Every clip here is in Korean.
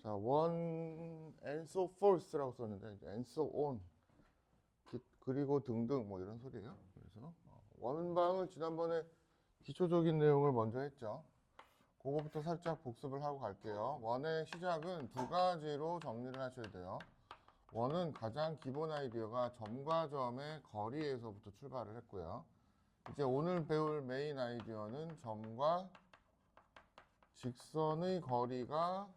자, one and so forth라고 썼는데 이제 and so on 그리고 등등 뭐 이런 소리예요. 그래서 원방을 지난번에 기초적인 내용을 먼저 했죠. 그거부터 살짝 복습을 하고 갈게요. 원의 시작은 두 가지로 정리를 하셔야 돼요. 원은 가장 기본 아이디어가 점과 점의 거리에서부터 출발을 했고요. 이제 오늘 배울 메인 아이디어는 점과 직선의 거리가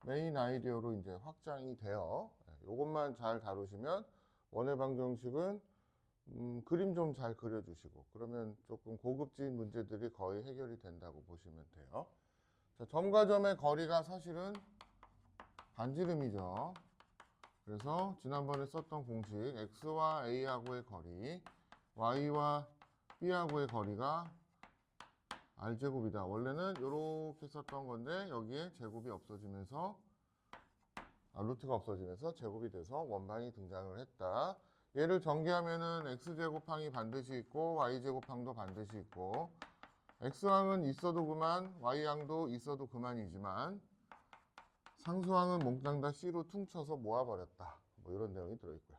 메인 아이디어로 이제 확장이 돼요. 이것만 잘 다루시면 원의 방정식은 그림 좀 잘 그려주시고 그러면 조금 고급진 문제들이 거의 해결이 된다고 보시면 돼요. 자, 점과 점의 거리가 사실은 반지름이죠. 그래서 지난번에 썼던 공식 x와 a하고의 거리, y와 b하고의 거리가 r제곱이다. 원래는 이렇게 썼던 건데 여기에 제곱이 없어지면서 루트가 없어지면서 제곱이 돼서 원방이 등장을 했다. 얘를 전개하면은 x제곱항이 반드시 있고 y제곱항도 반드시 있고 x항은 있어도 그만 y항도 있어도 그만이지만 상수항은 몽땅 다 c로 퉁쳐서 모아버렸다. 뭐 이런 내용이 들어있고요.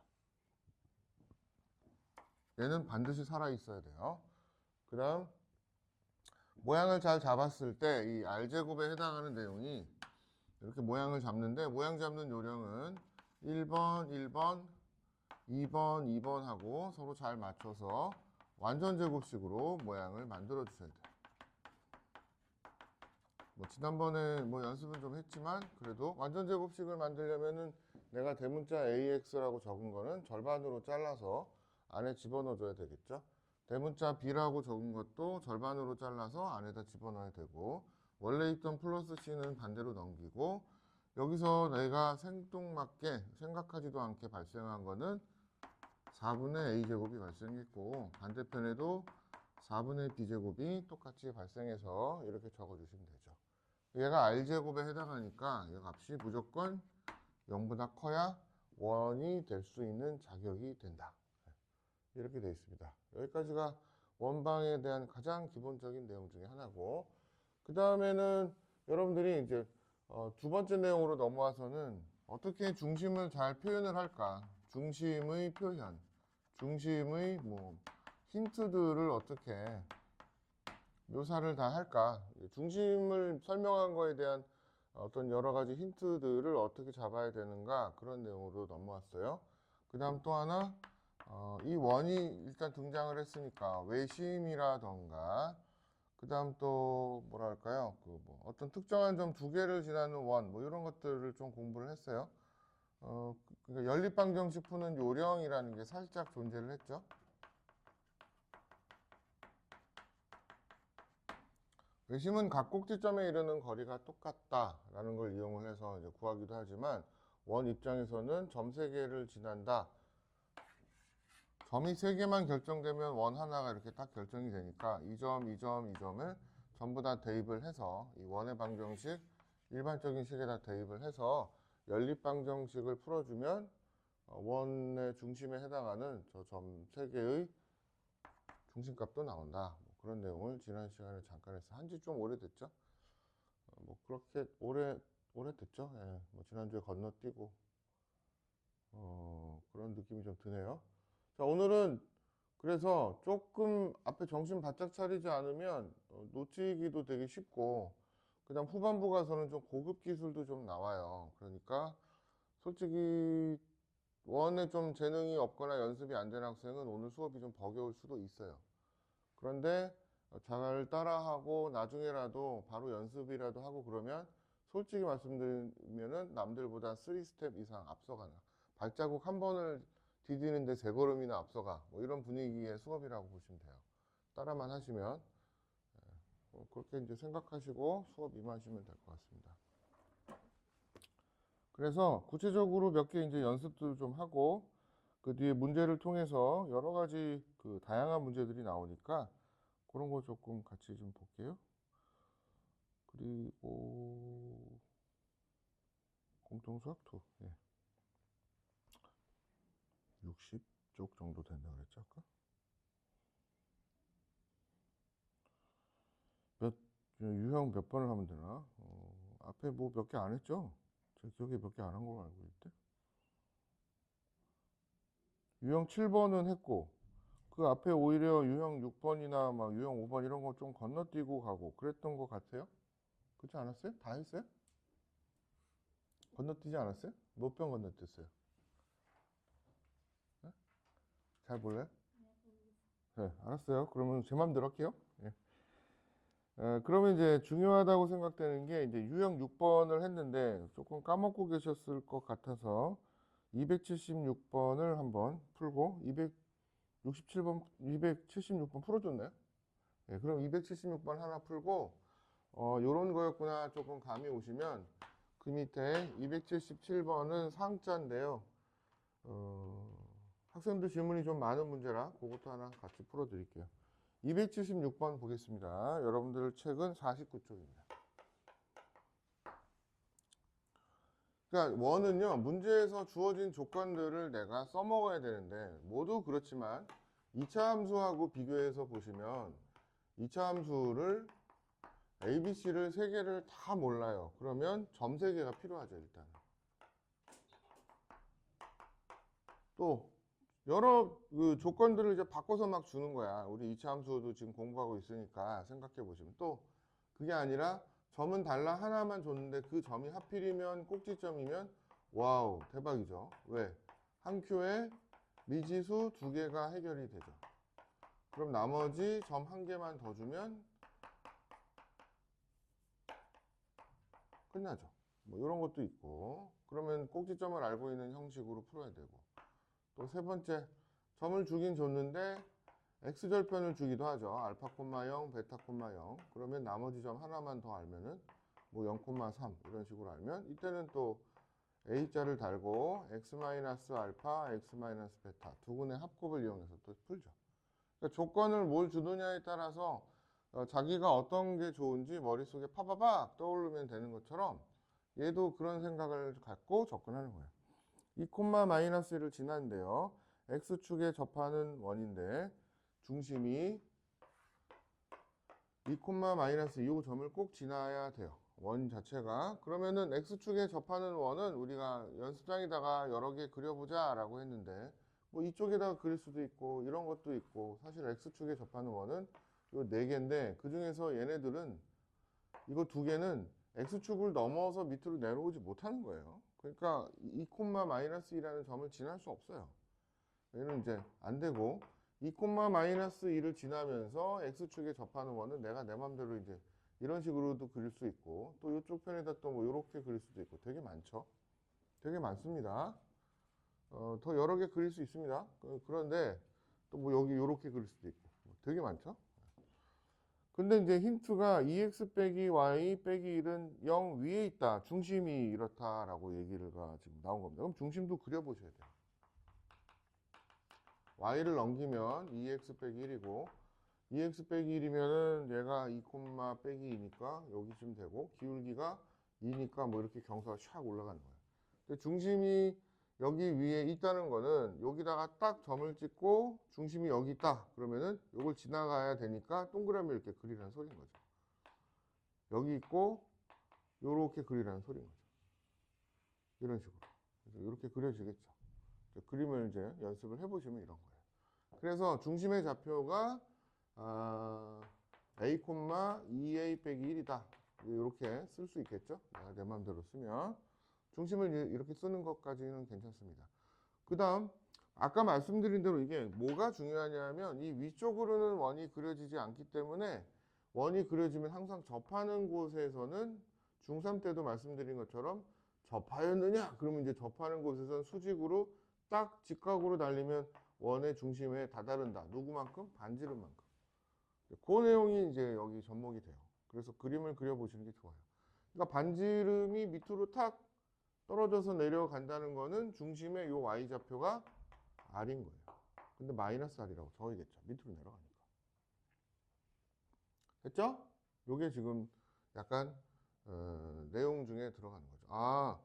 얘는 반드시 살아있어야 돼요. 그 다음 모양을 잘 잡았을 때 이 r제곱에 해당하는 내용이 이렇게 모양을 잡는데 모양 잡는 요령은 1번, 1번, 2번, 2번 하고 서로 잘 맞춰서 완전 제곱식으로 모양을 만들어 주셔야 돼요. 뭐 지난번에 뭐 연습은 좀 했지만 그래도 완전 제곱식을 만들려면은 내가 대문자 AX라고 적은 거는 절반으로 잘라서 안에 집어넣어 줘야 되겠죠. 대문자 B라고 적은 것도 절반으로 잘라서 안에다 집어넣어야 되고 원래 있던 플러스 C는 반대로 넘기고 여기서 내가 생뚱맞게 생각하지도 않게 발생한 거는 4분의 A제곱이 발생했고 반대편에도 4분의 B제곱이 똑같이 발생해서 이렇게 적어주시면 되죠. 얘가 R제곱에 해당하니까 이 값이 무조건 0보다 커야 원이 될 수 있는 자격이 된다. 이렇게 되어 있습니다. 여기까지가 원방에 대한 가장 기본적인 내용 중에 하나고 그 다음에는 여러분들이 이제 두 번째 내용으로 넘어와서는 어떻게 중심을 잘 표현을 할까? 중심의 표현, 중심의 뭐 힌트들을 어떻게 묘사를 다 할까? 중심을 설명한 거에 대한 어떤 여러 가지 힌트들을 어떻게 잡아야 되는가 그런 내용으로 넘어왔어요. 그 다음 또 하나 이 원이 일단 등장을 했으니까 외심이라던가 그 다음 또 뭐랄까요 그 뭐 어떤 특정한 점 두 개를 지나는 원 뭐 이런 것들을 좀 공부를 했어요. 그러니까 연립방정식 푸는 요령이라는 게 살짝 존재를 했죠. 외심은 각 꼭지점에 이르는 거리가 똑같다라는 걸 이용을 해서 이제 구하기도 하지만 원 입장에서는 점 3개를 지난다. 점이 3개만 결정되면 원 하나가 이렇게 딱 결정이 되니까 이 점, 이 점, 이 점을 전부 다 대입을 해서 이 원의 방정식 일반적인 식에다 대입을 해서 연립방정식을 풀어주면 원의 중심에 해당하는 저 점 3개의 중심값도 나온다. 뭐 그런 내용을 지난 시간에 잠깐 해서 한지 좀 오래됐죠. 뭐 그렇게 오래됐죠. 예, 뭐 지난주에 건너뛰고 그런 느낌이 좀 드네요. 자, 오늘은 그래서 조금 앞에 정신 바짝 차리지 않으면 놓치기도 되게 쉽고 그다음 후반부 가서는 좀 고급 기술도 좀 나와요. 그러니까 솔직히 원에 좀 재능이 없거나 연습이 안 되는 학생은 오늘 수업이 좀 버거울 수도 있어요. 그런데 잘 따라하고 나중에라도 바로 연습이라도 하고 그러면 솔직히 말씀드리면은 남들보다 3스텝 이상 앞서가는 발자국 한 번을 디디는데 3걸음이나 앞서가 뭐 이런 분위기의 수업이라고 보시면 돼요. 따라만 하시면 그렇게 이제 생각하시고 수업 임하시면 될 것 같습니다. 그래서 구체적으로 몇 개 이제 연습들 좀 하고 그 뒤에 문제를 통해서 여러 가지 그 다양한 문제들이 나오니까 그런 거 조금 같이 좀 볼게요. 그리고 공통수학 2. 예. 60쪽 정도 된다 그랬죠 아까? 유형 몇 번을 하면 되나? 앞에 뭐 몇 개 안 했죠? 저 기억에 몇 개 안 한 걸로 알고 있대. 유형 7번은 했고 그 앞에 오히려 유형 6번이나 막 유형 5번 이런 거 좀 건너뛰고 가고 그랬던 것 같아요. 그렇지 않았어요? 다 했어요? 건너뛰지 않았어요? 몇 번 건너뛰었어요? 네? 잘 몰라요? 네, 알았어요. 그러면 제 맘대로 할게요. 예. 그러면 이제 중요하다고 생각되는 게 이제 유형 6번을 했는데 조금 까먹고 계셨을 것 같아서 276번을 한번 풀고 267번, 276번 풀어줬나요? 네, 그럼 276번 하나 풀고 요런 거였구나 조금 감이 오시면 그 밑에 277번은 상자인데요. 학생들 질문이 좀 많은 문제라 그것도 하나 같이 풀어드릴게요. 276번 보겠습니다. 여러분들 책은 49쪽입니다. 그러니까 원은요, 문제에서 주어진 조건들을 내가 써먹어야 되는데 모두 그렇지만 2차 함수하고 비교해서 보시면 2차 함수를 ABC를 3개를 다 몰라요. 그러면 점 3개가 필요하죠, 일단. 또 여러 그 조건들을 이제 바꿔서 막 주는 거야. 우리 2차 함수도 지금 공부하고 있으니까 생각해 보시면 또 그게 아니라 점은 달라 하나만 줬는데 그 점이 하필이면 꼭지점이면 와우 대박이죠. 왜? 한 큐에 미지수 2개가 해결이 되죠. 그럼 나머지 점 1개만 더 주면 끝나죠. 뭐 이런 것도 있고 그러면 꼭지점을 알고 있는 형식으로 풀어야 되고 또 세 번째 점을 주긴 줬는데 x절편을 주기도 하죠. 알파, 0, 베타, 0. 그러면 나머지 점 하나만 더 알면은 뭐 0,3 이런 식으로 알면 이때는 또 a자를 달고 x-알파, x-베타 두 군의 합곱을 이용해서 또 풀죠. 그러니까 조건을 뭘 주느냐에 따라서 자기가 어떤 게 좋은지 머릿속에 파바박 떠오르면 되는 것처럼 얘도 그런 생각을 갖고 접근하는 거예요. 2,-1을 지났는데요. x축에 접하는 원인데 중심이 2,-2 점을 꼭 지나야 돼요. 원 자체가. 그러면은 x축에 접하는 원은 우리가 연습장에다가 여러 개 그려보자 라고 했는데 뭐 이쪽에다가 그릴 수도 있고 이런 것도 있고 사실 x축에 접하는 원은 요 4개인데 그 중에서 얘네들은 이거 2개는 x축을 넘어서 밑으로 내려오지 못하는 거예요. 그러니까 2,-1이라는 점을 지날 수 없어요. 얘는 이제 안 되고 2,-2를 지나면서 x축에 접하는 원은 내가 내 맘대로 이제 이런 식으로도 그릴 수 있고 또 이쪽 편에다 또 뭐 이렇게 그릴 수도 있고 되게 많죠. 되게 많습니다. 더 여러 개 그릴 수 있습니다. 그런데 또 뭐 여기 이렇게 그릴 수도 있고 되게 많죠. 근데 이제 힌트가 2x 빼기 y 빼기 1은 0 위에 있다. 중심이 이렇다라고 얘기가 지금 나온 겁니다. 그럼 중심도 그려보셔야 돼요. y를 넘기면 2x 빼기 1이고 2x 빼기 1이면은 얘가 2, 빼기 2니까 여기쯤 되고 기울기가 2니까 뭐 이렇게 경사가 샥 올라가는 거예요. 근데 중심이 여기 위에 있다는 거는 여기다가 딱 점을 찍고 중심이 여기 있다. 그러면은 이걸 지나가야 되니까 동그라미 이렇게 그리라는 소리인 거죠. 여기 있고 요렇게 그리라는 소리인 거죠. 이런 식으로. 그래서 이렇게 그려지겠죠. 그림을 이제 연습을 해보시면 이런 거예요. 그래서 중심의 좌표가 a, 2a 빼기 1이다. 이렇게 쓸 수 있겠죠. 내가 내 마음대로 쓰면. 중심을 이렇게 쓰는 것까지는 괜찮습니다. 그 다음 아까 말씀드린 대로 이게 뭐가 중요하냐면 이 위쪽으로는 원이 그려지지 않기 때문에 원이 그려지면 항상 접하는 곳에서는 중3 때도 말씀드린 것처럼 접하였느냐? 그러면 이제 접하는 곳에서는 수직으로 딱 직각으로 달리면 원의 중심에 다다른다. 누구만큼? 반지름만큼. 그 내용이 이제 여기 접목이 돼요. 그래서 그림을 그려보시는 게 좋아요. 그러니까 반지름이 밑으로 탁 떨어져서 내려간다는 거는 중심의 요 y좌표가 r인 거예요. 근데 마이너스 r이라고 적어야겠죠. 밑으로 내려가니까. 됐죠? 요게 지금 약간 내용 중에 들어가는 거죠.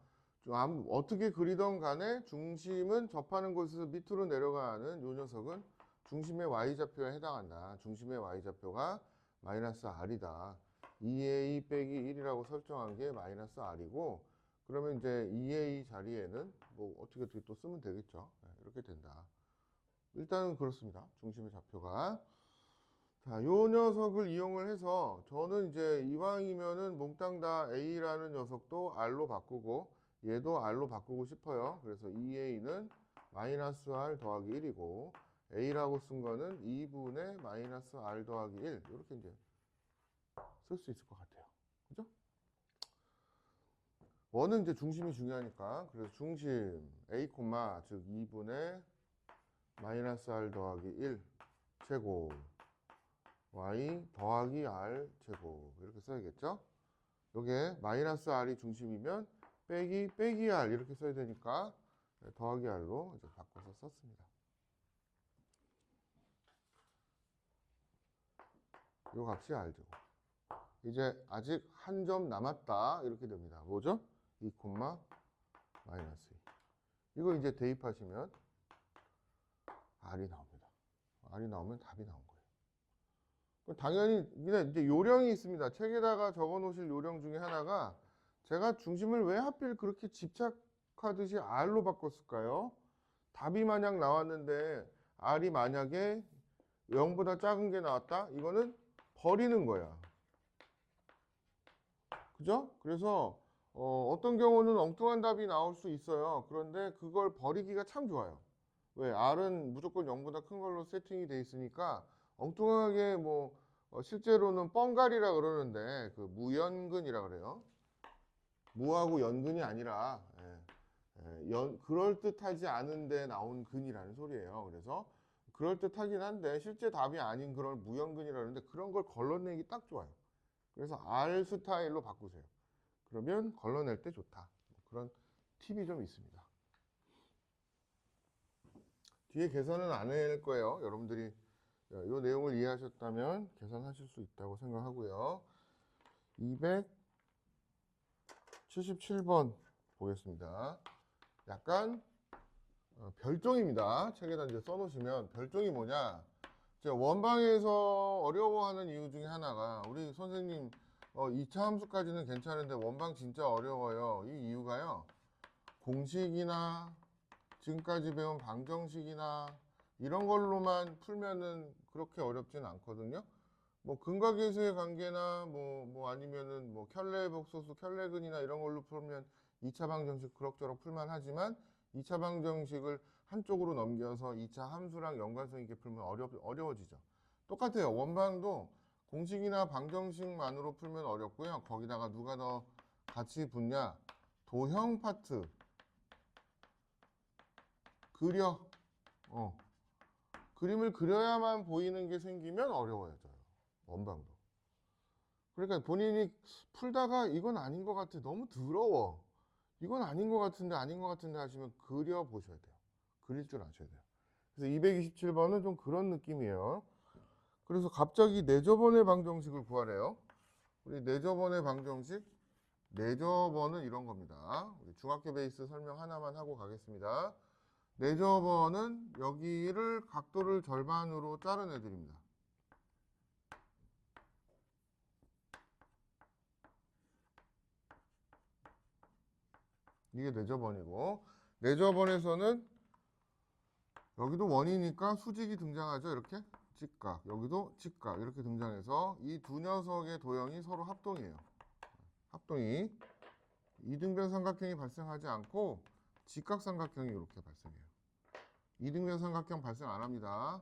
어떻게 그리던 간에 중심은 접하는 곳에서 밑으로 내려가는 요 녀석은 중심의 y좌표에 해당한다. 중심의 y좌표가 마이너스 r이다. 2a 빼기 1이라고 설정한 게 마이너스 r이고 그러면 이제 2A 자리에는 뭐 어떻게 또 쓰면 되겠죠. 네, 이렇게 된다. 일단은 그렇습니다. 중심의 좌표가. 자, 요 녀석을 이용을 해서 저는 이제 이왕이면은 몽땅 다 A라는 녀석도 R로 바꾸고 얘도 R로 바꾸고 싶어요. 그래서 2A는 마이너스 R 더하기 1이고 A라고 쓴 거는 2분의 마이너스 R 더하기 1 이렇게 이제 쓸 수 있을 것 같아요. 그죠? 원은 이제 중심이 중요하니까 그래서 중심 A, 즉 2분의 마이너스 R 더하기 1 제곱 y 더하기 r 제곱 이렇게 써야겠죠? 요게 마이너스 r이 중심이면 빼기 r 이렇게 써야 되니까 더하기 r로 이제 바꿔서 썼습니다. 요 값이 r 제곱. 이제 아직 한 점 남았다 이렇게 됩니다. 뭐죠? 2, 마이너스 2. 이거 이제 대입하시면 r이 나옵니다. r이 나오면 답이 나온 거예요. 당연히 그냥 이제 요령이 있습니다. 책에다가 적어 놓으실 요령 중에 하나가 제가 중심을 왜 하필 그렇게 집착하듯이 R로 바꿨을까요? 답이 만약 나왔는데 R이 만약에 0보다 작은 게 나왔다? 이거는 버리는 거야. 그죠? 그래서 어떤 경우는 엉뚱한 답이 나올 수 있어요. 그런데 그걸 버리기가 참 좋아요. 왜? R은 무조건 0보다 큰 걸로 세팅이 돼 있으니까 엉뚱하게 뭐 실제로는 뻥갈이라 그러는데 그 무연근이라 그래요. 무하고 연근이 아니라 그럴듯하지 않은데 나온 근이라는 소리예요. 그래서 그럴듯하긴 한데 실제 답이 아닌 그런 무연근이라 그러는데 그런 걸 걸러내기 딱 좋아요. 그래서 R 스타일로 바꾸세요. 그러면 걸러낼 때 좋다. 그런 팁이 좀 있습니다. 뒤에 계산은 안 할 거예요. 여러분들이 이 내용을 이해하셨다면 계산하실 수 있다고 생각하고요. 277번 보겠습니다. 약간 별종입니다. 책에다 이제 써놓으시면 별종이 뭐냐? 제가 원방에서 어려워하는 이유 중에 하나가 우리 선생님 2차 함수까지는 괜찮은데 원방 진짜 어려워요. 이 이유가요. 공식이나 지금까지 배운 방정식이나 이런 걸로만 풀면은 그렇게 어렵진 않거든요. 뭐 근과 계수의 관계나 뭐 아니면은 뭐 켤레 복소수, 켤레근이나 이런 걸로 풀면 2차 방정식 그럭저럭 풀만 하지만 2차 방정식을 한쪽으로 넘겨서 2차 함수랑 연관성 있게 풀면 어려워지죠. 똑같아요. 원방도 공식이나 방정식만으로 풀면 어렵고요. 거기다가 누가 더 같이 붙냐? 도형 파트 그려. 그림을 그려야만 보이는 게 생기면 어려워져요. 원방도. 그러니까 본인이 풀다가 이건 아닌 것 같아. 너무 더러워. 이건 아닌 것 같은데 하시면 그려보셔야 돼요. 그릴 줄 아셔야 돼요. 그래서 227번은 좀 그런 느낌이에요. 그래서 갑자기 내저번의 방정식을 구하래요. 우리 내저번의 방정식, 내저번은 이런 겁니다. 우리 중학교 베이스 설명 하나만 하고 가겠습니다. 내저번은 여기를 각도를 절반으로 자른 애들입니다. 이게 내저번이고 내저번에서는 여기도 원이니까 수직이 등장하죠. 이렇게 직각, 여기도 직각 이렇게 등장해서 이 두 녀석의 도형이 서로 합동이에요. 합동이 이등변 삼각형이 발생하지 않고 직각삼각형이 이렇게 발생해요. 이등변 삼각형 발생 안 합니다.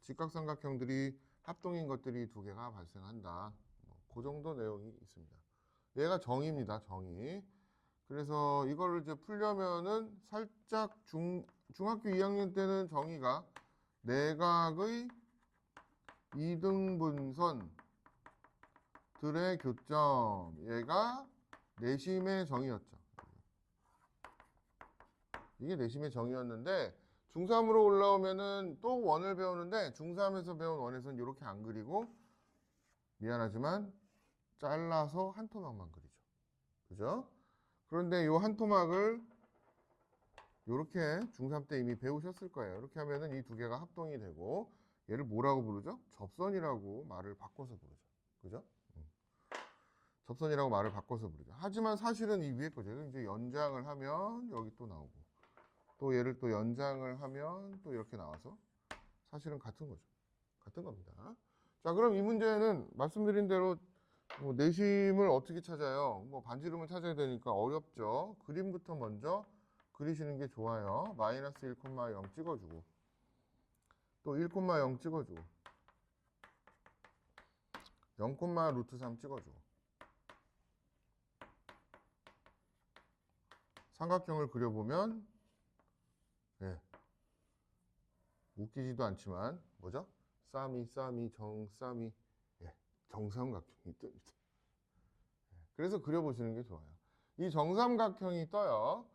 직각삼각형들이 합동인 것들이 두 개가 발생한다. 그 정도 내용이 있습니다. 얘가 정의입니다. 정의. 그래서 이거를 이제 풀려면은 살짝 중학교 2학년 때는 정의가 내각의 이등분선들의 교점 얘가 내심의 정의였죠. 이게 내심의 정의였는데 중3으로 올라오면은 또 원을 배우는데 중3에서 배운 원에서는 이렇게 안 그리고 미안하지만 잘라서 한 토막만 그리죠. 그죠? 그런데 이 한 토막을 이렇게 중3 때 이미 배우셨을 거예요. 이렇게 하면은 이 두 개가 합동이 되고 얘를 뭐라고 부르죠? 접선이라고 말을 바꿔서 부르죠. 그죠? 접선이라고 말을 바꿔서 부르죠. 하지만 사실은 이 위에 거죠. 이제 연장을 하면 여기 또 나오고, 또 얘를 또 연장을 하면 또 이렇게 나와서 사실은 같은 거죠. 같은 겁니다. 자, 그럼 이 문제는 말씀드린 대로 뭐 내심을 어떻게 찾아요? 뭐 반지름을 찾아야 되니까 어렵죠. 그림부터 먼저 그리시는 게 좋아요. 마이너스 1,0 찍어주고, 또 1,0 찍어주고, 0,√3 찍어주고, 삼각형을 그려보면, 예, 웃기지도 않지만 뭐죠? 쌈이 정쌈이, 예, 정삼각형이 뜹니다. 그래서 그려보시는 게 좋아요. 이 정삼각형이 떠요.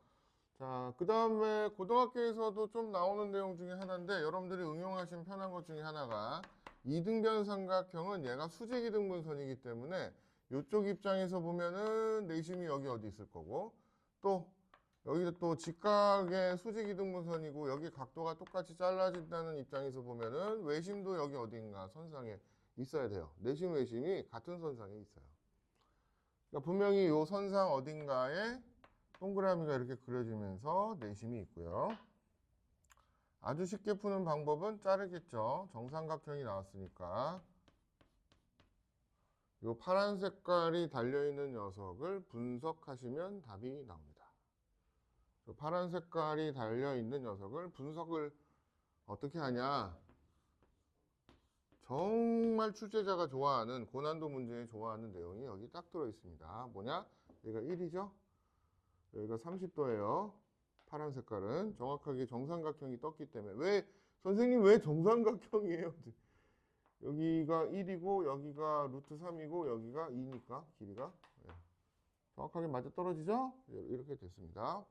자, 그 다음에 고등학교에서도 좀 나오는 내용 중에 하나인데 여러분들이 응용하시면 편한 것 중에 하나가 이등변 삼각형은 얘가 수직이등분선이기 때문에 이쪽 입장에서 보면은 내심이 여기 어디 있을 거고, 또 여기 또 직각의 수직이등분선이고 여기 각도가 똑같이 잘라진다는 입장에서 보면은 외심도 여기 어딘가 선상에 있어야 돼요. 내심 외심이 같은 선상에 있어요. 그러니까 분명히 이 선상 어딘가에 동그라미가 이렇게 그려지면서 내심이 있고요. 아주 쉽게 푸는 방법은 자르겠죠. 정삼각형이 나왔으니까 이 파란 색깔이 달려있는 녀석을 분석하시면 답이 나옵니다. 파란 색깔이 달려있는 녀석을 분석을 어떻게 하냐. 정말 출제자가 좋아하는 고난도 문제에 좋아하는 내용이 여기 딱 들어있습니다. 뭐냐? 얘가 1이죠? 여기가 30도예요. 파란 색깔은 정확하게 정삼각형이 떴기 때문에. 왜 선생님 왜 정삼각형이에요? 여기가 1이고 여기가 루트 3이고 여기가 2니까 길이가, 네, 정확하게 맞아 떨어지죠? 이렇게 됐습니다.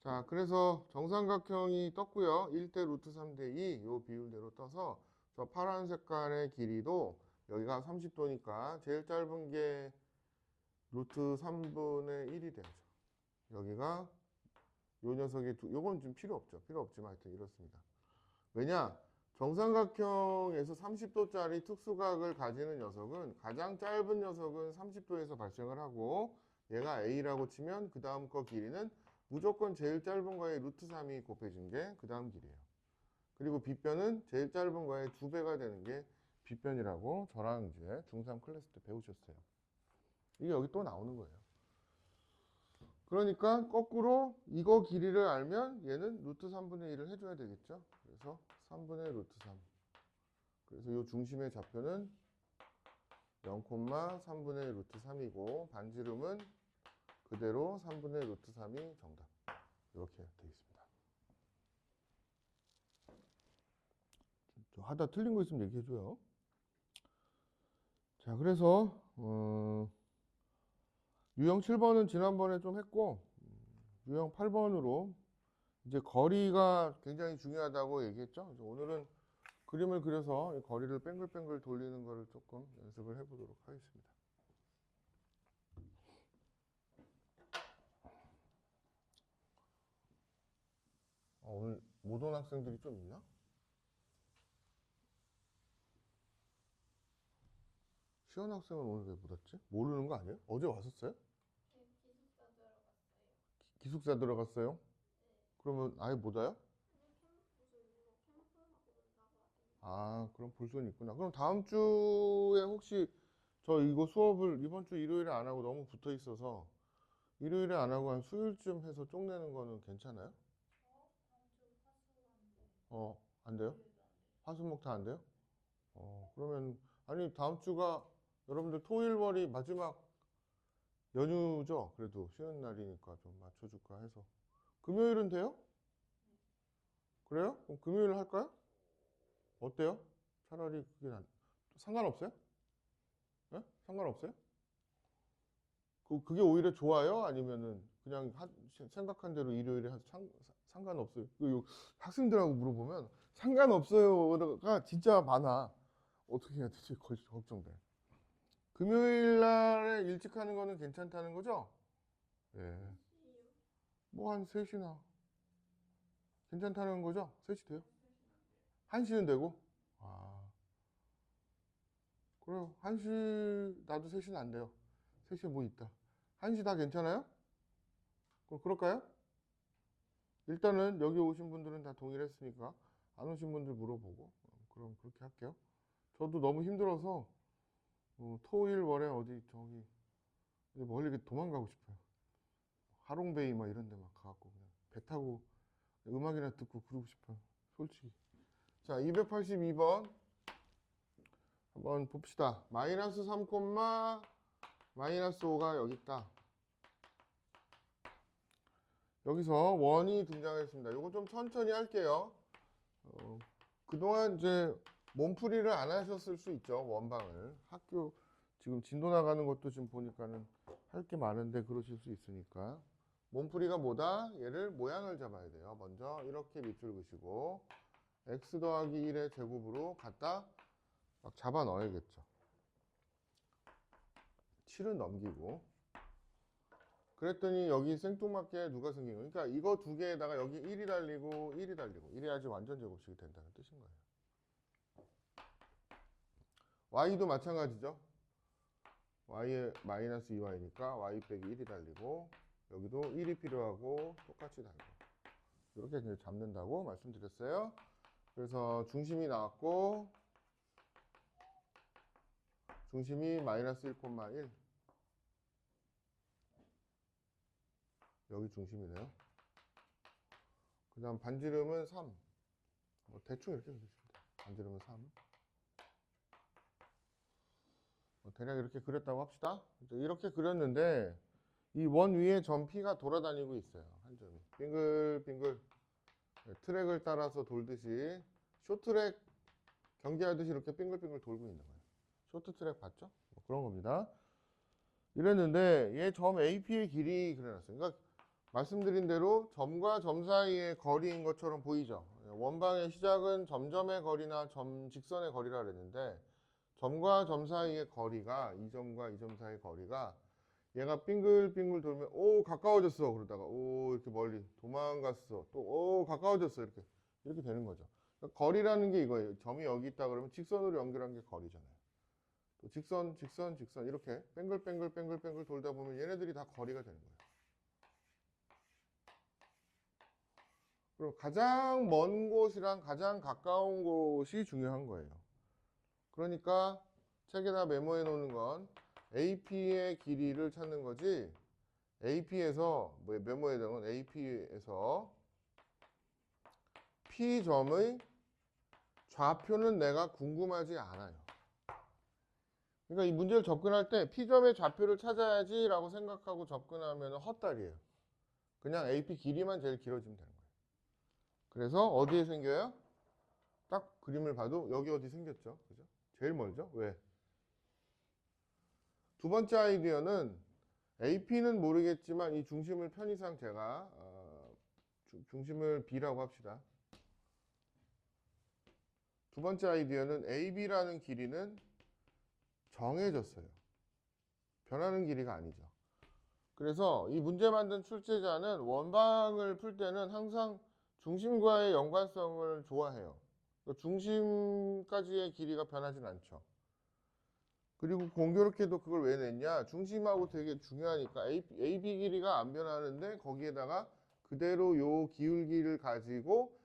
자, 그래서 정삼각형이 떴고요. 1대 루트 3대 2 요 비율대로 떠서 저 파란 색깔의 길이도 여기가 30도니까 제일 짧은 게 루트 3분의 1이 되죠. 여기가 요 녀석의 요건 좀 필요 없죠. 필요 없지만 하여튼 이렇습니다. 왜냐? 정삼각형에서 30도짜리 특수각을 가지는 녀석은 가장 짧은 녀석은 30도에서 발생을 하고 얘가 A라고 치면 그 다음 거 길이는 무조건 제일 짧은 거에 루트 3이 곱해진 게 그 다음 길이에요. 그리고 B변은 제일 짧은 거에 2배가 되는 게 B변이라고 저랑 이제 중3 클래스 때 배우셨어요. 이게 여기 또 나오는 거예요. 그러니까 거꾸로 이거 길이를 알면 얘는 루트 3분의 1을 해줘야 되겠죠. 그래서 3분의 루트 3. 그래서 이 중심의 좌표는 0,3분의 루트 3이고 반지름은 그대로 3분의 루트 3이 정답. 이렇게 되어 있습니다. 좀 하다 틀린 거 있으면 얘기해줘요. 자, 그래서 유형 7번은 지난번에 좀 했고 유형 8번으로 이제 거리가 굉장히 중요하다고 얘기했죠. 그래서 오늘은 그림을 그려서 이 거리를 뱅글뱅글 돌리는 거를 조금 연습을 해보도록 하겠습니다. 오늘 못 온 학생들이 좀 있나? 시원 학생은 오늘 왜 못 왔지? 모르는 거 아니에요? 어제 왔었어요? 네, 기숙사 들어갔어요. 기숙사 들어갔어요? 그러면 아예 못 와요? 캠프하고 온다고 하던데. 아, 그럼 볼 수는 있구나. 그럼 다음 주에 혹시 저 이거 수업을 이번 주 일요일에 안 하고 너무 붙어 있어서 일요일에 안 하고 한 수요일쯤 해서 쪽내는 거는 괜찮아요? 다음 주 화수한데. 안 돼요? 화수목 다 안 돼요? 그러면 아니 다음 주가 여러분들 토일 월이 마지막 연휴죠? 그래도 쉬는 날이니까 좀 맞춰줄까 해서 금요일은 돼요? 그래요? 그럼 금요일 할까요? 어때요? 차라리 그게 상관없어요? 네? 상관없어요? 그게 오히려 좋아요? 아니면은 그냥 생각한 대로 일요일에 상관없어요? 학생들하고 물어보면 상관없어요가 진짜 많아. 어떻게 해야 되지? 걱정돼. 금요일 날에 일찍 하는 거는 괜찮다는 거죠? 예. 뭐 한 3시나. 괜찮다는 거죠? 3시 돼요? 1시는 되고? 아. 그래요. 1시 나도 3시는 안 돼요. 3시에 뭐 있다. 1시 다 괜찮아요? 그럴까요? 일단은 여기 오신 분들은 다 동일했으니까 안 오신 분들 물어보고 그럼 그렇게 할게요. 저도 너무 힘들어서 토일 월에 어디 저기 멀리 이렇게 도망가고 싶어요. 하롱베이 막 이런 데 막 가갖고 그냥 배 타고 음악이나 듣고 그러고 싶어요. 솔직히. 자, 282번 한번 봅시다. 마이너스 3, 마이너스 5가 여기 있다. 여기서 원이 등장했습니다. 이거 좀 천천히 할게요. 그동안 이제 몸풀이를 안 하셨을 수 있죠. 원방을. 학교 지금 진도 나가는 것도 지금 보니까는 할 게 많은데 그러실 수 있으니까. 몸풀이가 뭐다? 얘를 모양을 잡아야 돼요. 먼저 이렇게 밑줄 그시고 x 더하기 1의 제곱으로 갖다 막 잡아 넣어야겠죠. 7은 넘기고. 그랬더니 여기 생뚱맞게 누가 생긴 거예요? 그러니까 이거 두 개에다가 여기 1이 달리고 1이 달리고 이래야지 완전 제곱식이 된다는 뜻인 거예요. y도 마찬가지죠. y에 마이너스 2y니까 y 빼기 1이 달리고 여기도 1이 필요하고 똑같이 달리고 이렇게 이제 잡는다고 말씀드렸어요. 그래서 중심이 나왔고 중심이 마이너스 1,1 여기 중심이네요. 그 다음 반지름은 3 대충 이렇게 그리십니다. 반지름은 3 대략 이렇게 그렸다고 합시다. 이렇게 그렸는데 이 원 위에 점 P가 돌아다니고 있어요. 한 점이 빙글빙글 트랙을 따라서 돌듯이 쇼트트랙 경기하듯이 이렇게 빙글빙글 돌고 있는 거예요. 쇼트트랙 봤죠? 뭐 그런 겁니다. 이랬는데 얘 점 AP의 길이 그려놨어요. 그러니까 말씀드린 대로 점과 점 사이의 거리인 것처럼 보이죠. 원방의 시작은 점점의 거리나 점 직선의 거리라 그랬는데 점과 점 사이의 거리가 이 점과 이 점 사이의 거리가 얘가 빙글빙글 돌면 오 가까워졌어 그러다가 오 이렇게 멀리 도망갔어 또 오 가까워졌어 이렇게 되는 거죠. 그러니까 거리라는 게 이거예요. 점이 여기 있다 그러면 직선으로 연결한 게 거리잖아요. 또 직선 이렇게 뱅글뱅글 돌다 보면 얘네들이 다 거리가 되는 거예요. 그리고 가장 먼 곳이랑 가장 가까운 곳이 중요한 거예요. 그러니까 책에다 메모해 놓는 건 AP의 길이를 찾는 거지 AP에서 메모해 놓은 건 AP에서 P점의 좌표는 내가 궁금하지 않아요. 그러니까 이 문제를 접근할 때 P점의 좌표를 찾아야지 라고 생각하고 접근하면 헛다리예요. 그냥 AP 길이만 제일 길어지면 되는 거예요. 그래서 어디에 생겨요? 딱 그림을 봐도 여기 어디 생겼죠. 그죠? 제일 멀죠? 왜? 두 번째 아이디어는 AP는 모르겠지만 이 중심을 편의상 제가 중심을 B라고 합시다. 두 번째 아이디어는 AB라는 길이는 정해졌어요. 변하는 길이가 아니죠. 그래서 이 문제 만든 출제자는 원방을 풀 때는 항상 중심과의 연관성을 좋아해요. 중심까지의 길이가 변하진 않죠. 그리고 공교롭게도 그걸 왜 냈냐? 중심하고 되게 중요하니까 AB 길이가 안 변하는데 거기에다가 그대로 요 기울기를 가지고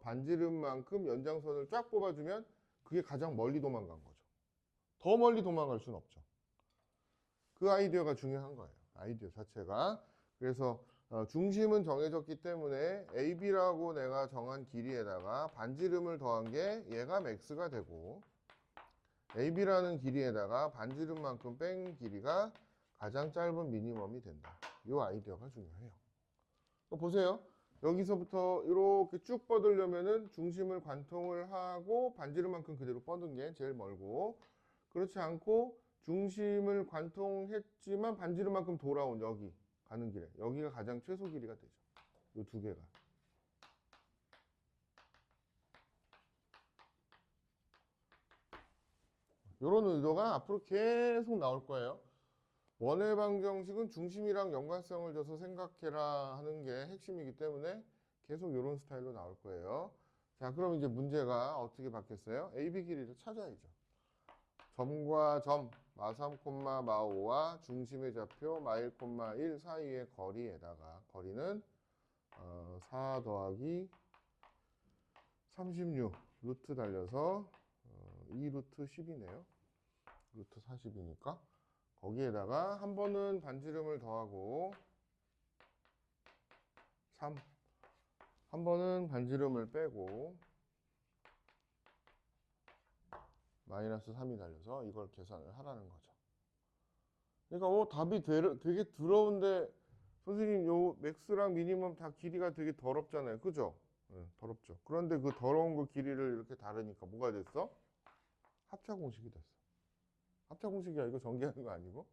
반지름만큼 연장선을 쫙 뽑아주면 그게 가장 멀리 도망간 거죠. 더 멀리 도망갈 수는 없죠. 그 아이디어가 중요한 거예요. 아이디어 자체가. 그래서 중심은 정해졌기 때문에 AB라고 내가 정한 길이에다가 반지름을 더한 게 얘가 max가 되고 AB라는 길이에다가 반지름만큼 뺀 길이가 가장 짧은 미니멈이 된다. 이 아이디어가 중요해요. 보세요. 여기서부터 이렇게 쭉 뻗으려면은 중심을 관통을 하고 반지름만큼 그대로 뻗은 게 제일 멀고 그렇지 않고 중심을 관통했지만 반지름만큼 돌아온 여기 가는 길에 여기가 가장 최소 길이가 되죠. 이 두 개가. 이런 의도가 앞으로 계속 나올 거예요. 원의 방정식은 중심이랑 연관성을 줘서 생각해라 하는 게 핵심이기 때문에 계속 이런 스타일로 나올 거예요. 자, 그럼 이제 문제가 어떻게 바뀌었어요? AB 길이를 찾아야죠. 점과 점 마3, 마5와 중심의 좌표 마1, 1 사이의 거리에다가 거리는 4 더하기 36 루트 달려서 2 루트 10이네요. 루트 40이니까 거기에다가 한 번은 반지름을 더하고 3, 한 번은 반지름을 빼고 마이너스 3이 달려서 이걸 계산을 하라는 거죠. 그러니까 답이 되게 더러운데 선생님 요 맥스랑 미니멈 다 길이가 되게 더럽잖아요. 그죠? 네, 더럽죠. 그런데 그 더러운 거 길이를 이렇게 다르니까 뭐가 됐어? 합차 공식이 됐어. 합차 공식이야. 이거 전개하는 거 아니고.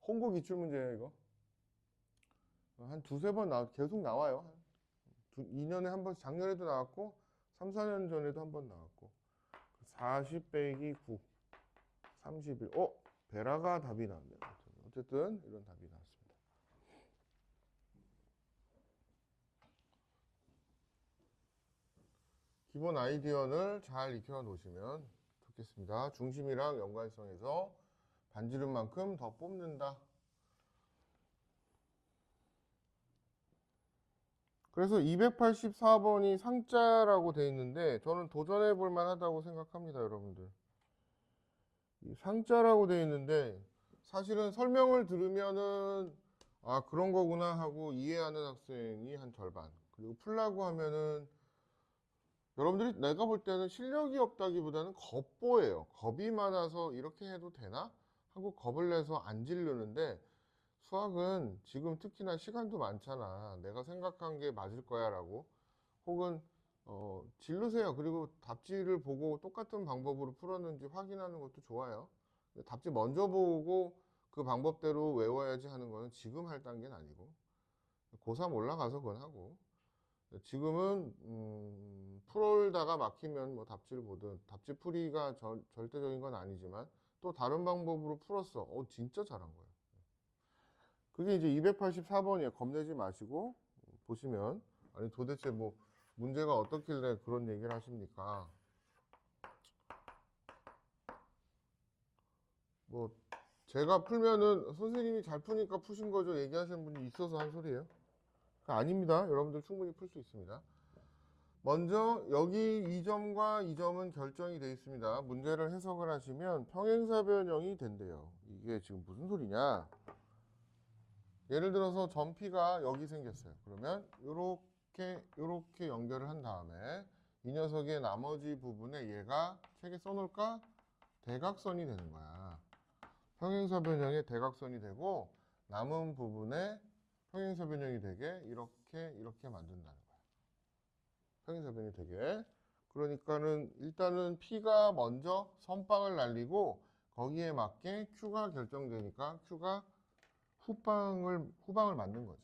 홍보 기출 문제예요, 이거. 한 두세 번 계속 나와요. 2년에 한 번, 작년에도 나왔고 3, 4년 전에도 한 번 나왔고 40 빼기 9 31. 베라가 답이 나왔네요. 어쨌든 이런 답이 나왔습니다. 기본 아이디어를 잘 익혀 놓으시면 좋겠습니다. 중심이랑 연관성에서 반지름만큼 더 뽑는다. 그래서 284번이 상자라고 되어 있는데 저는 도전해 볼 만하다고 생각합니다, 여러분들. 이 상자라고 되어 있는데 사실은 설명을 들으면은 아 그런 거구나 하고 이해하는 학생이 한 절반. 그리고 풀라고 하면은 여러분들이 내가 볼 때는 실력이 없다기보다는 겁보예요. 겁이 많아서 이렇게 해도 되나? 하고 겁을 내서 안 지르는데 수학은 지금 특히나 시간도 많잖아. 내가 생각한 게 맞을 거야 라고. 혹은 지르세요. 그리고 답지를 보고 똑같은 방법으로 풀었는지 확인하는 것도 좋아요. 답지 먼저 보고 그 방법대로 외워야지 하는 거는 지금 할 단계는 아니고 고3 올라가서 그건 하고 지금은 풀다가 막히면 뭐 답지를 보든 답지 풀이가 절대적인 건 아니지만 또 다른 방법으로 풀었어. 진짜 잘한 거예요. 그게 이제 284번이에요. 겁내지 마시고 보시면 아니 도대체 뭐 문제가 어떻길래 그런 얘기를 하십니까? 뭐 제가 풀면은 선생님이 잘 푸니까 푸신 거죠 얘기하시는 분이 있어서 한 소리예요. 아닙니다. 여러분들 충분히 풀 수 있습니다. 먼저 여기 이 점과 이 점은 결정이 되어 있습니다. 문제를 해석을 하시면 평행사변형이 된대요. 이게 지금 무슨 소리냐? 예를 들어서 점 P가 여기 생겼어요. 그러면 이렇게 연결을 한 다음에 이 녀석의 나머지 부분에 얘가 책에 써놓을까? 대각선이 되는 거야. 평행사변형의 대각선이 되고 남은 부분에 평행사변형이 되게 이렇게 만든다는 거야. 평행사변이 되게. 그러니까는 일단은 P가 먼저 선빵을 날리고 거기에 맞게 Q가 결정되니까 Q가 후방을 맞는 거죠.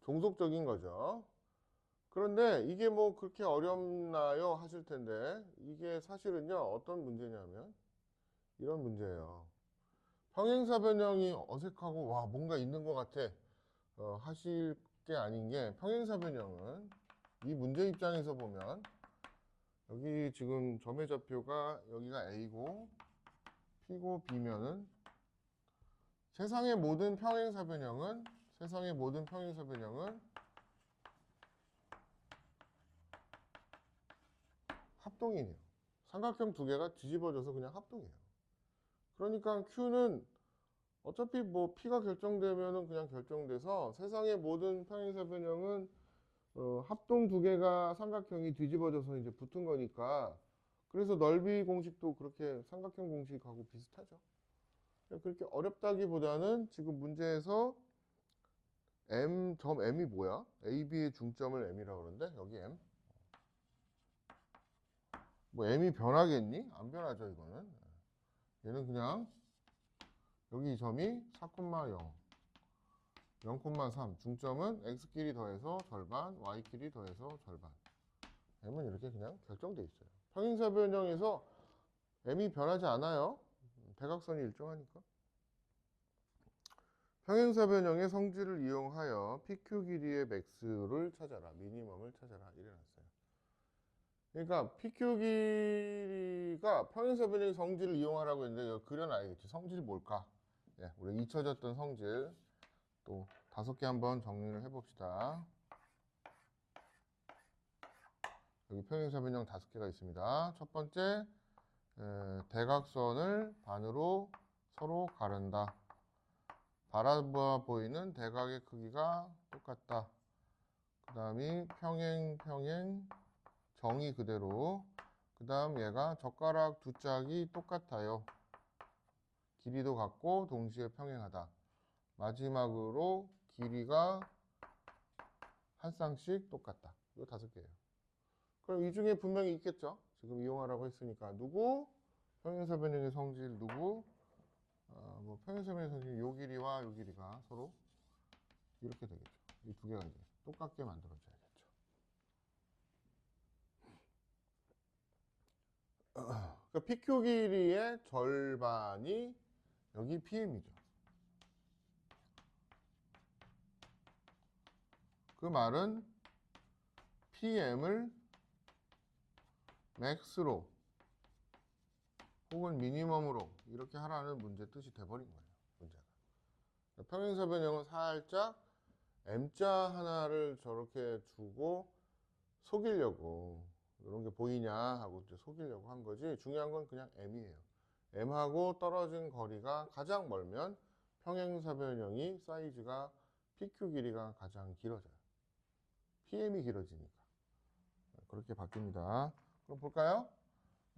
종속적인 거죠. 그런데 이게 뭐 그렇게 어렵나요? 하실 텐데 이게 사실은요 어떤 문제냐면 이런 문제예요. 평행사변형이 어색하고 와 뭔가 있는 것 같아 하실 게 아닌 게 평행사변형은 이 문제 입장에서 보면 여기 지금 점의 좌표가 여기가 A고 P고 B면은 세상의 모든 평행사변형은 합동이네요. 삼각형 두 개가 뒤집어져서 그냥 합동이에요. 그러니까 Q는 어차피 뭐 P가 결정되면은 그냥 결정돼서 세상의 모든 평행사변형은 합동 두 개가 삼각형이 뒤집어져서 이제 붙은 거니까 그래서 넓이 공식도 그렇게 삼각형 공식하고 비슷하죠. 그렇게 어렵다기보다는 지금 문제에서 점 M이 뭐야? AB의 중점을 M이라고 그러는데 여기 M 뭐 M이 변하겠니? 안 변하죠 이거는. 얘는 그냥 여기 이 점이 4,0 0,3 중점은 x끼리 더해서 절반 y끼리 더해서 절반 m은 이렇게 그냥 결정돼 있어요. 평행사변형에서 m이 변하지 않아요. 대각선이 일정하니까. 평행사변형의 성질을 이용하여 PQ 길이의 맥스를 찾아라. 미니멈을 찾아라. 이래놨어요. 그러니까 PQ 길이가 평행사변형의 성질을 이용하라고 했는데 여기 그려놔야겠지. 성질이 뭘까? 예, 우리 잊혀졌던 성질 또 5개 한번 정리를 해봅시다. 여기 평행사변형 5개가 있습니다. 첫 번째, 대각선을 반으로 서로 가른다. 바라보아 보이는 대각의 크기가 똑같다. 그 다음이 평행, 정의 그대로. 그 다음 얘가 젓가락 두 짝이 똑같아요. 길이도 같고 동시에 평행하다. 마지막으로 길이가 한 쌍씩 똑같다. 이거 5개예요. 그럼 이 중에 분명히 있겠죠? 지금 이용하라고 했으니까 누구? 평행사변형의 성질 누구? 뭐 평행사변형의 성질 요 길이와 요 길이가 서로 이렇게 되겠죠. 이 2개가 이제 똑같게 만들어져야겠죠. 그러니까 PQ 길이의 절반이 여기 PM이죠. 그 말은 PM을 맥스로 혹은 미니멈으로 이렇게 하라는 문제 뜻이 돼버린 거예요. 문제가. 평행사변형은 살짝 M자 하나를 저렇게 주고 속이려고 이런 게 보이냐 하고 이제 속이려고 한 거지 중요한 건 그냥 M이에요. M하고 떨어진 거리가 가장 멀면 평행사변형이 사이즈가 PQ 길이가 가장 길어져요. PM이 길어지니까. 그렇게 바뀝니다. 그럼 볼까요?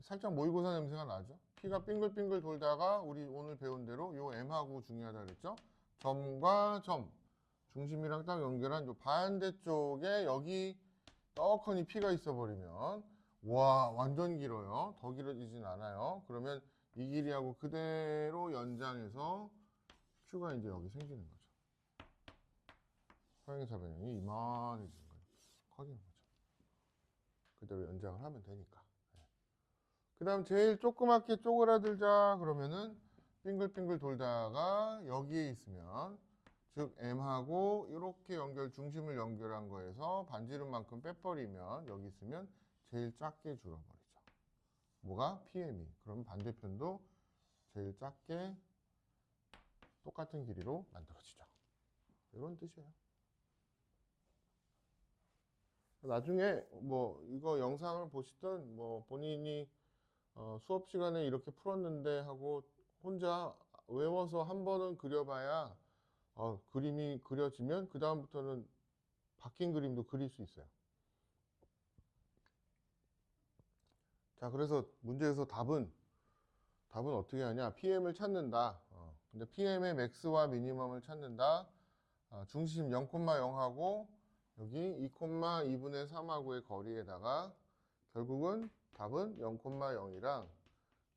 살짝 모의고사 냄새가 나죠? P가 빙글빙글 돌다가 우리 오늘 배운 대로 요 M하고 중요하다 그랬죠? 점과 점, 중심이랑 딱 연결한 요 반대쪽에 여기 떡하니 P가 있어버리면 와 완전 길어요. 더 길어지진 않아요. 그러면 이 길이하고 그대로 연장해서 Q가 이제 여기 생기는 거죠. 평행사변형이 이만해지는 거예요. 커지는 거죠. 그대로 연장을 하면 되니까. 그 다음 제일 조그맣게 쪼그라들자 그러면은 빙글빙글 돌다가 여기에 있으면 즉 M하고 이렇게 중심을 연결한 거에서 반지름만큼 빼버리면 여기 있으면 제일 작게 줄어버리죠. 뭐가? PM이. 그럼 반대편도 제일 작게 똑같은 길이로 만들어지죠. 이런 뜻이에요. 나중에 뭐 이거 영상을 보시든 뭐 본인이 수업 시간에 이렇게 풀었는데 하고 혼자 외워서 한 번은 그려봐야 그림이 그려지면 그 다음부터는 바뀐 그림도 그릴 수 있어요. 자, 그래서 문제에서 답은 어떻게 하냐? PM을 찾는다. 근데 PM의 맥스와 미니멈을 찾는다. 중심 0,0하고 여기 2,2분의 3하고의 거리에다가 결국은 답은 0,0이랑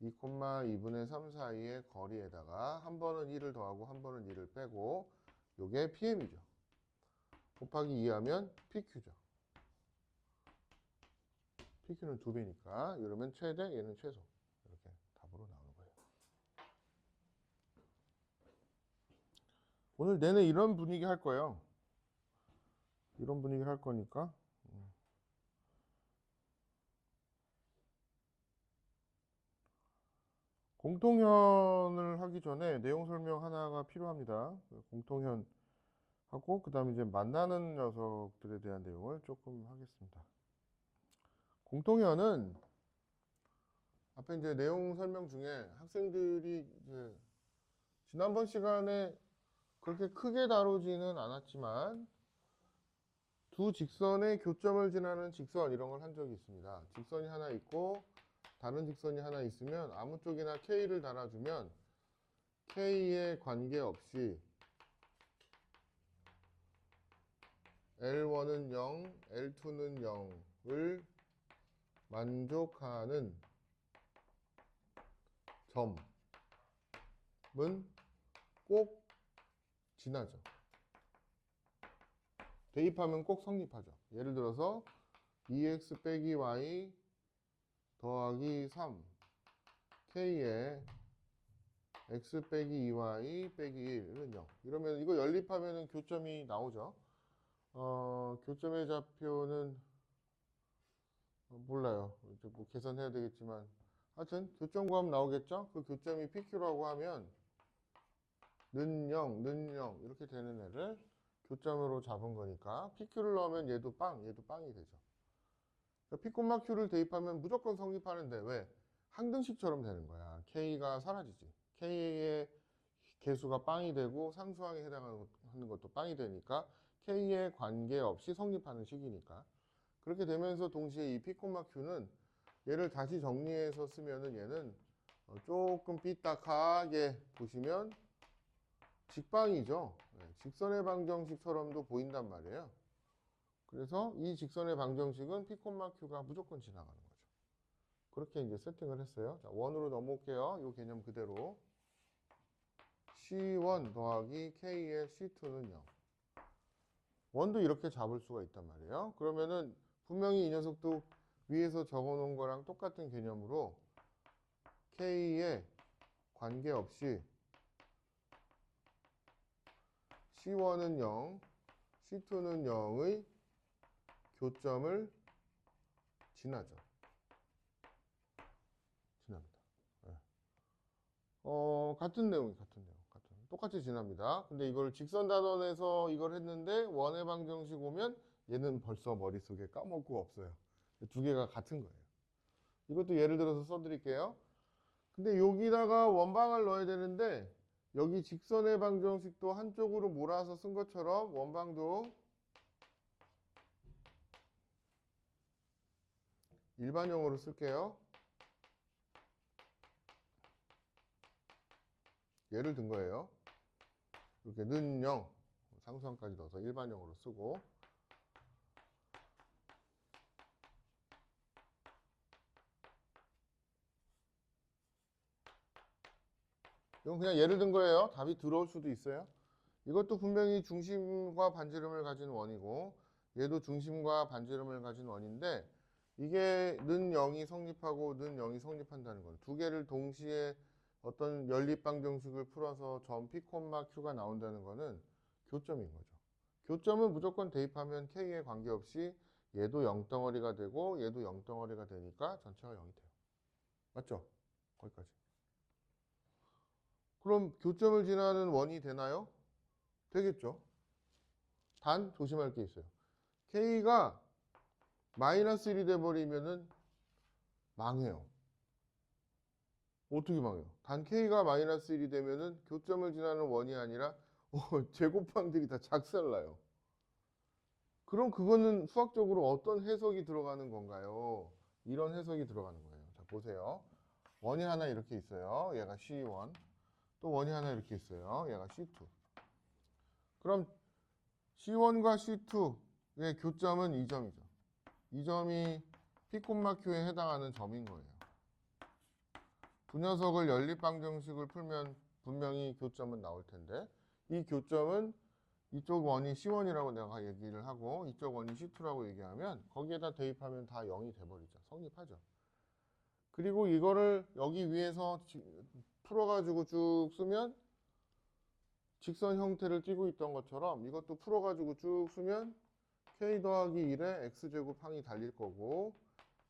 2,2분의 3 사이의 거리에다가 한 번은 1을 더하고 한 번은 1을 빼고 요게 PM이죠. 곱하기 2하면 PQ죠. PQ는 2배니까 이러면 최대, 얘는 최소. 이렇게 답으로 나오는 거예요. 오늘 내내 이런 분위기 할 거예요. 이런 분위기 할 거니까 공통현을 하기 전에 내용 설명 하나가 필요합니다. 공통현 하고 그 다음에 이제 만나는 녀석들에 대한 내용을 조금 하겠습니다. 공통현은 앞에 이제 내용 설명 중에 학생들이 이제 지난번 시간에 그렇게 크게 다루지는 않았지만 두 직선의 교점을 지나는 직선 이런 걸 한 적이 있습니다. 직선이 하나 있고 다른 직선이 하나 있으면 아무 쪽이나 K를 달아주면 K에 관계없이 L1은 0, L2는 0을 만족하는 점은 꼭 지나죠. 대입하면 꼭 성립하죠. 예를 들어서 2x 빼기 y 더하기 3 k에 x 빼기 2y 빼기 1은 0. 이러면 이거 연립하면 교점이 나오죠. 교점의 좌표는 몰라요. 이제 뭐 계산해야 되겠지만 하여튼 교점 구하면 나오겠죠? 그 교점이 PQ라고 하면 는 0, 는 0 이렇게 되는 애를 교점으로 잡은 거니까 PQ를 넣으면 얘도 빵이 되죠. P, Q를 대입하면 무조건 성립하는데 왜? 항등식처럼 되는 거야. K가 사라지지. K의 개수가 빵이 되고 상수항에 해당하는 것도 빵이 되니까 K에 관계없이 성립하는 식이니까. 그렇게 되면서 동시에 이 P, Q는 얘를 다시 정리해서 쓰면은 얘는 조금 삐딱하게 보시면 직방이죠. 직선의 방정식처럼도 보인단 말이에요. 그래서 이 직선의 방정식은 P, Q가 무조건 지나가는 거죠. 그렇게 이제 세팅을 했어요. 자, 원으로 넘어올게요. 이 개념 그대로. C1 더하기 K의 C2는 0. 원도 이렇게 잡을 수가 있단 말이에요. 그러면은 분명히 이 녀석도 위에서 적어 놓은 거랑 똑같은 개념으로 K에 관계없이 C1은 0, C2는 0의 교점을 지나죠. 지납니다. 네. 같은 내용. 똑같이 지납니다. 근데 이걸 직선 단원에서 이걸 했는데 원의 방정식 오면 얘는 벌써 머릿속에 까먹고 없어요. 두 개가 같은 거예요. 이것도 예를 들어서 써드릴게요. 근데 여기다가 원방을 넣어야 되는데 여기 직선의 방정식도 한쪽으로 몰아서 쓴 것처럼 원방도 일반형으로 쓸게요. 예를 든 거예요. 이렇게 는 0, 상수항까지 넣어서 일반형으로 쓰고 이건 그냥 예를 든 거예요. 답이 들어올 수도 있어요. 이것도 분명히 중심과 반지름을 가진 원이고 얘도 중심과 반지름을 가진 원인데 이게 는 0이 성립하고 는 0이 성립한다는 건 두 개를 동시에 어떤 연립방정식을 풀어서 점 P, Q가 나온다는 거는 교점인 거죠. 교점은 무조건 대입하면 K에 관계없이 얘도 0덩어리가 되고 얘도 0덩어리가 되니까 전체가 0이 돼요. 맞죠? 거기까지. 그럼 교점을 지나는 원이 되나요? 되겠죠. 단 조심할 게 있어요. K가 마이너스 1이 돼버리면은 망해요. 어떻게 망해요? 단 K가 마이너스 1이 되면은 교점을 지나는 원이 아니라 제곱항들이 다 작살나요. 그럼 그거는 수학적으로 어떤 해석이 들어가는 건가요? 이런 해석이 들어가는 거예요. 자, 보세요. 원이 하나 이렇게 있어요. 얘가 C1. 또 원이 하나 이렇게 있어요. 얘가 C2. 그럼 C1과 C2의 교점은 이 점이죠. 이 점이 P, Q에 해당하는 점인 거예요. 두 녀석을 연립방정식을 풀면 분명히 교점은 나올 텐데 이 교점은 이쪽 원이 C1이라고 내가 얘기를 하고 이쪽 원이 C2라고 얘기하면 거기에다 대입하면 다 0이 돼버리죠. 성립하죠. 그리고 이거를 여기 위에서 풀어가지고 쭉 쓰면 직선 형태를 띠고 있던 것처럼 이것도 풀어가지고 쭉 쓰면 K 더하기 1에 X제곱항이 달릴 거고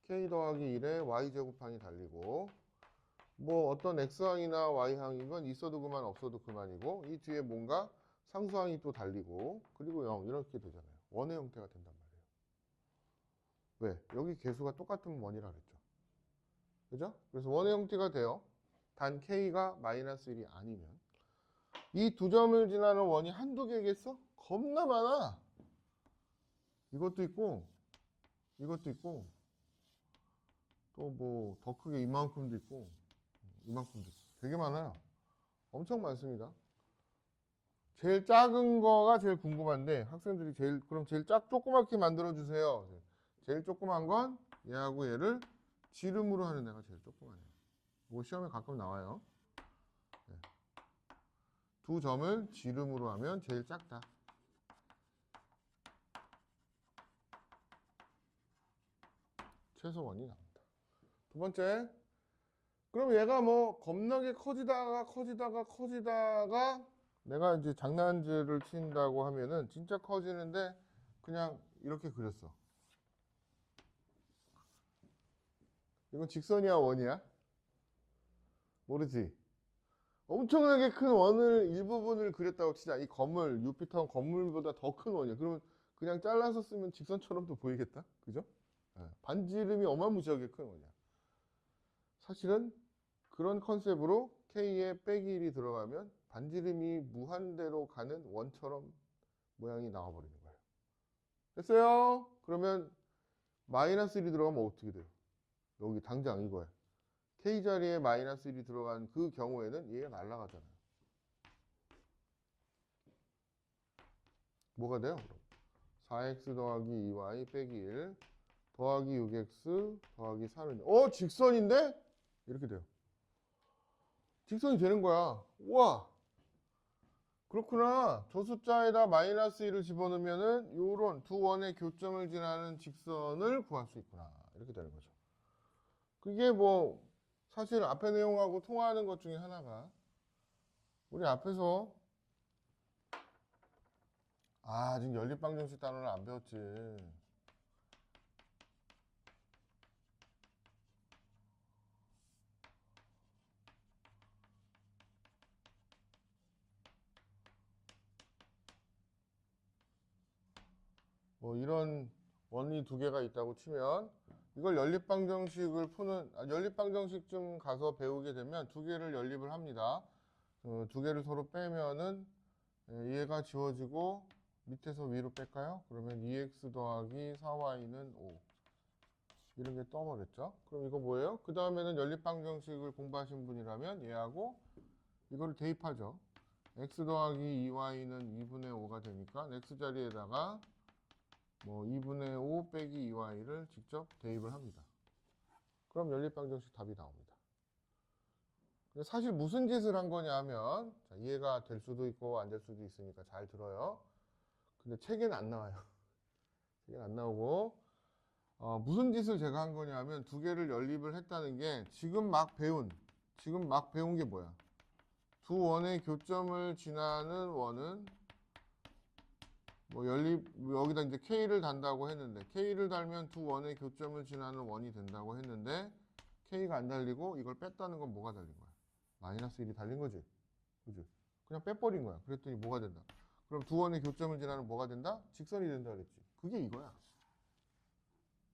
K 더하기 1에 Y제곱항이 달리고 뭐 어떤 X항이나 Y항이건 있어도 그만 없어도 그만이고 이 뒤에 뭔가 상수항이 또 달리고 그리고 0 이렇게 되잖아요. 원의 형태가 된단 말이에요. 왜? 여기 개수가 똑같은 원이라 그랬죠. 그죠? 그래서 원의 형태가 돼요. 단 K가 마이너스 1이 아니면 이 두 점을 지나는 원이 한두 개겠어? 겁나 많아. 이것도 있고 이것도 있고 또 뭐 더 크게 이만큼도 있고 이만큼도 있고 되게 많아요. 엄청 많습니다. 제일 작은 거가 제일 궁금한데 학생들이 그럼 제일 조그맣게 만들어 주세요. 제일 조그만 건 얘하고 얘를 지름으로 하는 애가 제일 조그만해요. 뭐 시험에 가끔 나와요. 네. 두 점을 지름으로 하면 제일 작다. 최소원이 나옵니다. 두 번째, 그럼 얘가 뭐 겁나게 커지다가 내가 이제 장난질을 친다고 하면은 진짜 커지는데 그냥 이렇게 그렸어. 이건 직선이야, 원이야? 모르지? 엄청나게 큰 원을 일부분을 그렸다고 치자. 이 건물, 유피터 건물보다 더 큰 원이야. 그러면 그냥 잘라서 쓰면 직선처럼도 보이겠다? 그죠? 예, 반지름이 어마무시하게 큰 원이야. 사실은 그런 컨셉으로 K에 빼기 1이 들어가면 반지름이 무한대로 가는 원처럼 모양이 나와버리는 거예요. 됐어요? 그러면 마이너스 1이 들어가면 어떻게 돼요? 여기 당장 이거야. K 자리에 마이너스 1이 들어간 그 경우에는 얘가 날아가잖아요. 뭐가 돼요? 4x 더하기 2y 빼기 1 더하기 6x 더하기 4는 직선인데? 이렇게 돼요. 직선이 되는 거야. 우와! 그렇구나. 저 숫자에다 마이너스 1을 집어넣으면은 요런 두 원의 교점을 지나는 직선을 구할 수 있구나. 이렇게 되는 거죠. 그게 뭐 사실 앞에 내용하고 통하는 것 중에 하나가 우리 앞에서 지금 연립방정식 단원을 안 배웠지. 뭐 이런 원리 두 개가 있다고 치면 이걸 연립방정식을 푸는 연립방정식 좀 가서 배우게 되면 두 개를 연립을 합니다. 두 개를 서로 빼면은 얘가 지워지고 밑에서 위로 뺄까요? 그러면 2x 더하기 4y는 5 이런 게 떠버렸죠. 그럼 이거 뭐예요? 그 다음에는 연립방정식을 공부하신 분이라면 얘하고 이거를 대입하죠. x 더하기 2y는 2분의 5가 되니까 x 자리에다가 뭐 2분의 5 빼기 2y를 직접 대입을 합니다. 그럼 연립방정식 답이 나옵니다. 사실 무슨 짓을 한 거냐 하면 이해가 될 수도 있고 안 될 수도 있으니까 잘 들어요. 근데 책에는 안 나와요. 책에는 안 나오고 무슨 짓을 제가 한 거냐 하면 두 개를 연립을 했다는 게 지금 막 배운 게 뭐야? 두 원의 교점을 지나는 원은 뭐 여기다 이제 K를 단다고 했는데 K를 달면 두 원의 교점을 지나는 원이 된다고 했는데 K가 안 달리고 이걸 뺐다는 건 뭐가 달린 거야? 마이너스 1이 달린 거지. 그지? 그냥 빼버린 거야. 그랬더니 뭐가 된다? 그럼 두 원의 교점을 지나는 뭐가 된다? 직선이 된다 그랬지. 그게 이거야.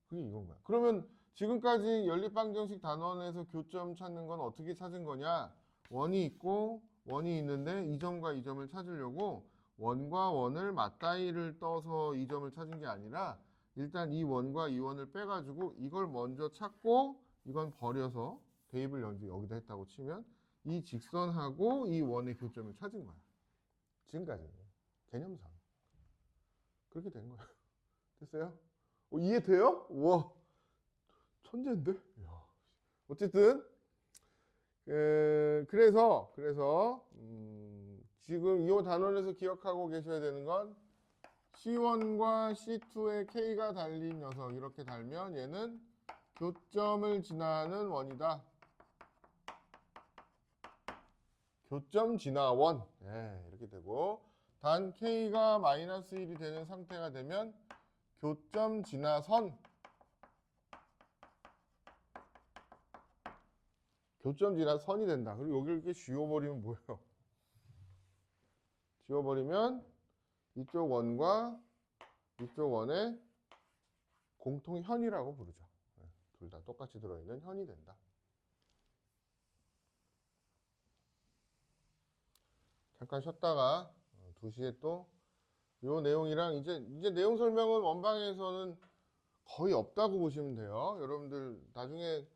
그게 이건 거야. 그러면 지금까지 연립방정식 단원에서 교점 찾는 건 어떻게 찾은 거냐? 원이 있고 원이 있는데 이 점과 이 점을 찾으려고 원과 원을 맞다이를 떠서 이 점을 찾은 게 아니라 일단 이 원과 이 원을 빼가지고 이걸 먼저 찾고 이건 버려서 대입을 여기다 했다고 치면 이 직선하고 이 원의 교점을 찾은 거야. 지금까지는 개념상 그렇게 된 거야. 됐어요? 이해돼요? 우와, 천재인데? 이야. 어쨌든 그래서 지금 이 단원에서 기억하고 계셔야 되는 건 C1과 C2의 K가 달린 녀석 이렇게 달면 얘는 교점을 지나는 원이다. 교점 지나 원. 이렇게 되고 단 K가 마이너스 1이 되는 상태가 되면 교점 지나 선. 교점 지나 선이 된다. 그리고 여기를 이렇게 지워버리면 뭐예요? 지워버리면 이쪽 원과 이쪽 원의 공통현이라고 부르죠. 둘 다 똑같이 들어있는 현이 된다. 잠깐 쉬었다가 2시에 또 요 내용이랑 이제 내용 설명은 원방에서는 거의 없다고 보시면 돼요. 여러분들 나중에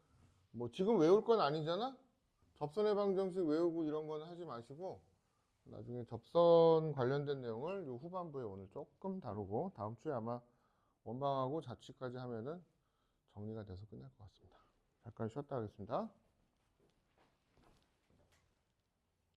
뭐 지금 외울 건 아니잖아? 접선의 방정식 외우고 이런 건 하지 마시고 나중에 접선 관련된 내용을 요 후반부에 오늘 조금 다루고 다음 주에 아마 원방하고 자취까지 하면은 정리가 돼서 끝날 것 같습니다. 잠깐 쉬었다 하겠습니다.